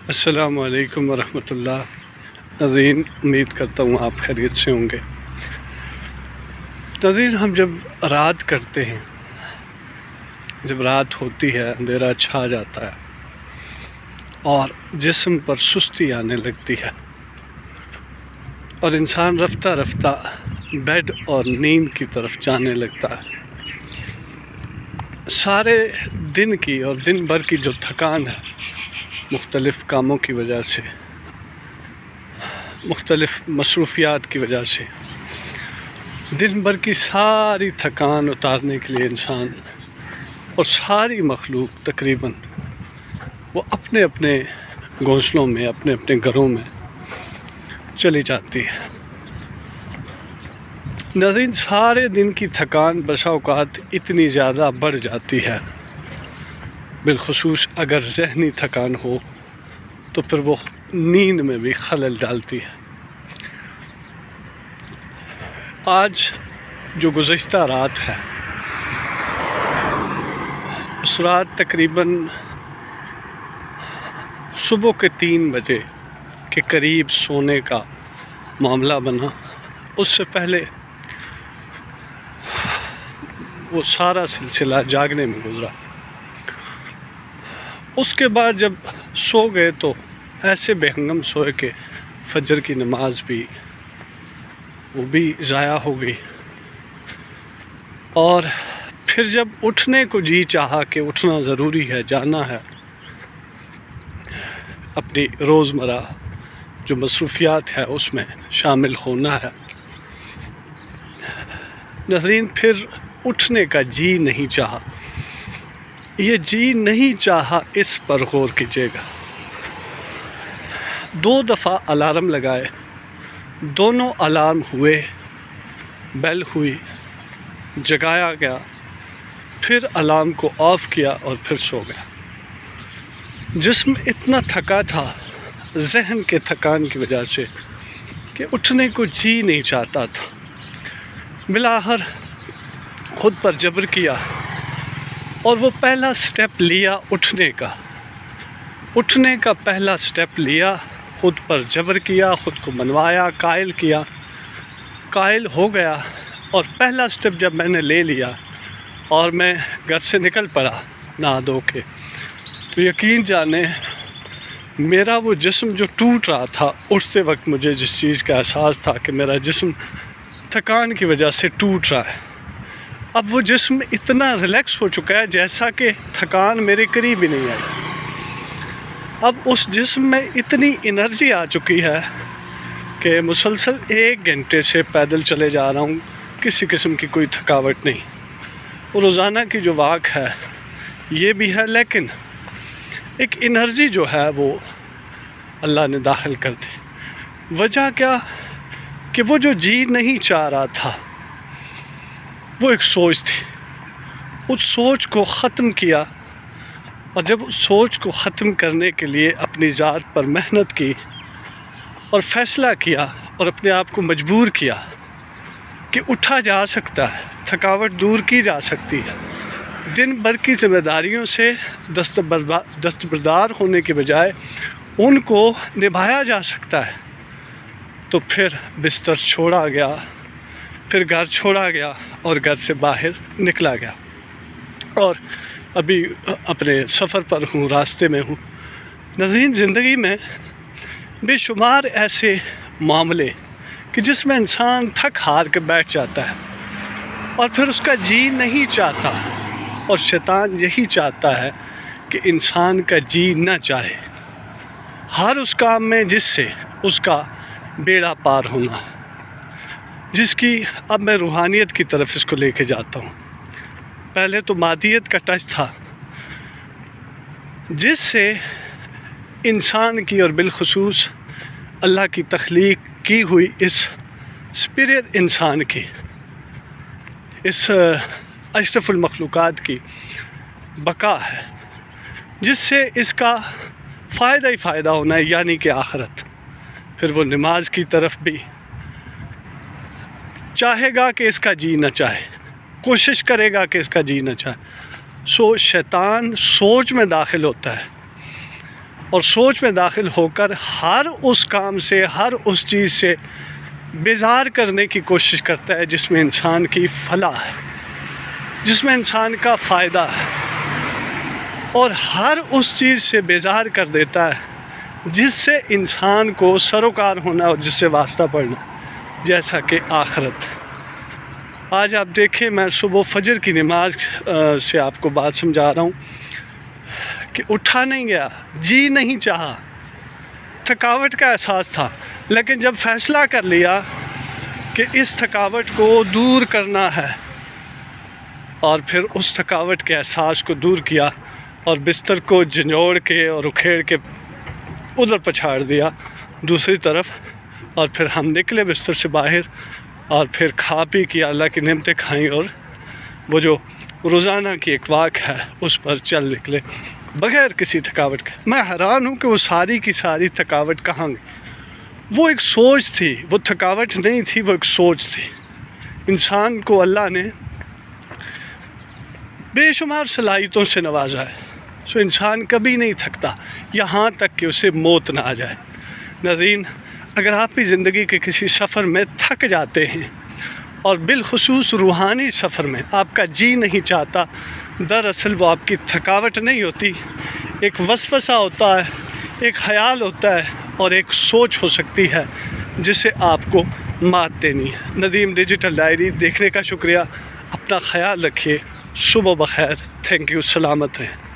السلام علیکم ورحمۃ اللہ۔ ناظرین، امید کرتا ہوں آپ خیریت سے ہوں گے۔ ناظرین، ہم جب رات کرتے ہیں، جب رات ہوتی ہے، اندھیرا چھا جاتا ہے اور جسم پر سستی آنے لگتی ہے اور انسان رفتہ رفتہ بیڈ اور نیند کی طرف جانے لگتا ہے، سارے دن کی اور دن بھر کی جو تھکان ہے، مختلف کاموں کی وجہ سے، مختلف مصروفیات کی وجہ سے، دن بھر کی ساری تھکان اتارنے کے لیے انسان اور ساری مخلوق تقریباً وہ اپنے اپنے گھونسلوں میں، اپنے اپنے گھروں میں چلی جاتی ہے۔ ناظرین، سارے دن کی تھکان بسا اوقات اتنی زیادہ بڑھ جاتی ہے، بالخصوص اگر ذہنی تھکان ہو تو پھر وہ نیند میں بھی خلل ڈالتی ہے۔ آج جو گزشتہ رات ہے، اس رات تقریباً صبح کے 3 بجے کے قریب سونے کا معاملہ بنا۔ اس سے پہلے وہ سارا سلسلہ جاگنے میں گزرا۔ اس کے بعد جب سو گئے تو ایسے بے ہنگم سوئے کہ فجر کی نماز بھی وہ بھی ضائع ہو گئی، اور پھر جب اٹھنے کو جی چاہا کہ اٹھنا ضروری ہے، جانا ہے، اپنی روزمرہ جو مصروفیات ہے اس میں شامل ہونا ہے، ناظرین پھر اٹھنے کا جی نہیں چاہا۔ یہ جی نہیں چاہا، اس پر غور کیجیے گا۔ 2 دفعہ الارم لگائے، دونوں الارم ہوئے، بیل ہوئی، جگایا گیا، پھر الارم کو آف کیا اور پھر سو گیا۔ جسم اتنا تھکا تھا ذہن کے تھکان کی وجہ سے کہ اٹھنے کو جی نہیں چاہتا تھا۔ بالآخر خود پر جبر کیا اور وہ پہلا سٹیپ لیا اٹھنے کا پہلا سٹیپ لیا، خود پر جبر کیا، خود کو منوایا، قائل کیا، قائل ہو گیا۔ اور پہلا سٹیپ جب میں نے لے لیا اور میں گھر سے نکل پڑا نہا دھو کے، تو یقین جانے میرا وہ جسم جو ٹوٹ رہا تھا، اٹھتے وقت مجھے جس چیز کا احساس تھا کہ میرا جسم تھکان کی وجہ سے ٹوٹ رہا ہے، اب وہ جسم اتنا ریلیکس ہو چکا ہے جیسا کہ تھکان میرے قریب ہی نہیں آئی۔ اب اس جسم میں اتنی انرجی آ چکی ہے کہ مسلسل 1 گھنٹے سے پیدل چلے جا رہا ہوں، کسی قسم کی کوئی تھکاوٹ نہیں۔ روزانہ کی جو واک ہے یہ بھی ہے، لیکن ایک انرجی جو ہے وہ اللہ نے داخل کر دی۔ وجہ کیا کہ وہ جو جی نہیں چاہ رہا تھا، وہ ایک سوچ تھی، اس سوچ کو ختم کیا، اور جب اس سوچ کو ختم کرنے کے لیے اپنی ذات پر محنت کی اور فیصلہ کیا اور اپنے آپ کو مجبور کیا کہ اٹھا جا سکتا ہے، تھکاوٹ دور کی جا سکتی ہے، دن بھر کی ذمہ داریوں سے دستبردار ہونے کے بجائے ان کو نبھایا جا سکتا ہے، تو پھر بستر چھوڑا گیا، پھر گھر چھوڑا گیا اور گھر سے باہر نکلا گیا، اور ابھی اپنے سفر پر ہوں، راستے میں ہوں۔ ناظرین، زندگی میں بے شمار ایسے معاملے کہ جس میں انسان تھک ہار کے بیٹھ جاتا ہے اور پھر اس کا جی نہیں چاہتا، اور شیطان یہی چاہتا ہے کہ انسان کا جی نہ چاہے ہر اس کام میں جس سے اس کا بیڑا پار ہونا، جس کی اب میں روحانیت کی طرف اس کو لے کے جاتا ہوں۔ پہلے تو مادیت کا ٹچ تھا، جس سے انسان کی اور بالخصوص اللہ کی تخلیق کی ہوئی اس اسپرٹ انسان کی، اس اشرف المخلوقات کی بقا ہے، جس سے اس کا فائدہ ہی فائدہ ہونا ہے، یعنی کہ آخرت۔ پھر وہ نماز کی طرف بھی چاہے گا کہ اس کا جی نہ چاہے، کوشش کرے گا کہ اس کا جی نہ چاہے۔ شیطان سوچ میں داخل ہوتا ہے اور سوچ میں داخل ہو کر ہر اس کام سے، ہر اس چیز سے بیزار کرنے کی کوشش کرتا ہے جس میں انسان کی فلاح ہے، جس میں انسان کا فائدہ ہے، اور ہر اس چیز سے بیزار کر دیتا ہے جس سے انسان کو سروکار ہونا اور جس سے واسطہ پڑنا، جیسا کہ آخرت۔ آج آپ دیکھیں، میں صبح فجر کی نماز سے آپ کو بات سمجھا رہا ہوں کہ اٹھا نہیں گیا، جی نہیں چاہا، تھکاوٹ کا احساس تھا، لیکن جب فیصلہ کر لیا کہ اس تھکاوٹ کو دور کرنا ہے، اور پھر اس تھکاوٹ کے احساس کو دور کیا اور بستر کو جھنجھوڑ کے اور اکھیڑ کے ادھر پچھاڑ دیا دوسری طرف، اور پھر ہم نکلے بستر سے باہر، اور پھر کھا پی کے اللہ کی نعمتیں کھائیں، اور وہ جو روزانہ کی ایک واک ہے اس پر چل نکلے بغیر کسی تھکاوٹ کے۔ میں حیران ہوں کہ وہ ساری کی ساری تھکاوٹ کہاں گئی؟ وہ ایک سوچ تھی، وہ تھکاوٹ نہیں تھی، وہ ایک سوچ تھی۔ انسان کو اللہ نے بے شمار صلاحیتوں سے نوازا ہے، سو انسان کبھی نہیں تھکتا یہاں تک کہ اسے موت نہ آ جائے۔ ناظرین، اگر آپ بھی زندگی کے کسی سفر میں تھک جاتے ہیں، اور بالخصوص روحانی سفر میں آپ کا جی نہیں چاہتا، دراصل وہ آپ کی تھکاوٹ نہیں ہوتی، ایک وسوسہ ہوتا ہے، ایک خیال ہوتا ہے، اور ایک سوچ ہو سکتی ہے جسے آپ کو مات دینی ہے۔ ندیم ڈیجیٹل ڈائری دیکھنے کا شکریہ، اپنا خیال رکھیے، صبح بخیر، تھینک یو، سلامت رہیں۔